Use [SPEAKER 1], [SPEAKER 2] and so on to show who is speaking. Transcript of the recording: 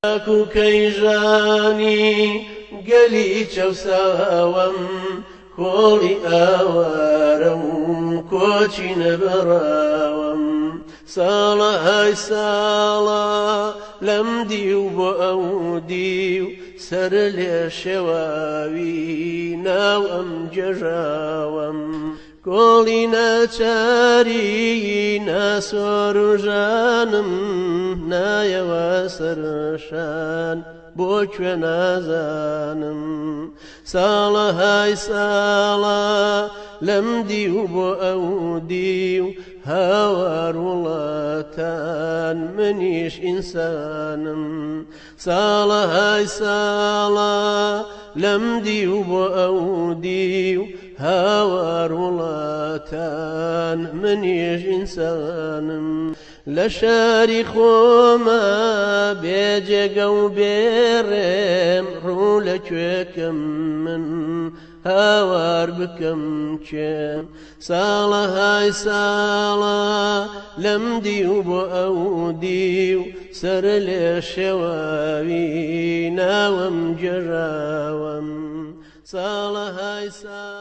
[SPEAKER 1] ئاکو کەیژانی گەلی چەوساوەم کۆڵی ئاوارە و کۆچی نەبەراوەم ساڵە های ساڵە لەم دیو بۆ ئەو دیو سەر لێ شێواوی ناو ئەم جێژاوەم کۆڵی ناچاری ناسۆر و ژانم نایەوە سەرشان بۆ کوێ نازانم ساڵە های ساڵە لەم دیو بۆ ئەو دیو هاوار وڵاتان منیش ئینسانم ساڵە های ساڵە لەم دیو بۆ ئەو دیو هاوار وڵاتان منیش ئینسانم لە شاری خۆمە بێجێگە و بێڕێم ڕوو لە کوێکەم من هاوار بکەم کێم ساڵە های ساڵە لەم دیو بۆ ئەو دیو سەر لێ شێواوی ناوەم جێژاوەم ساڵە های ساڵە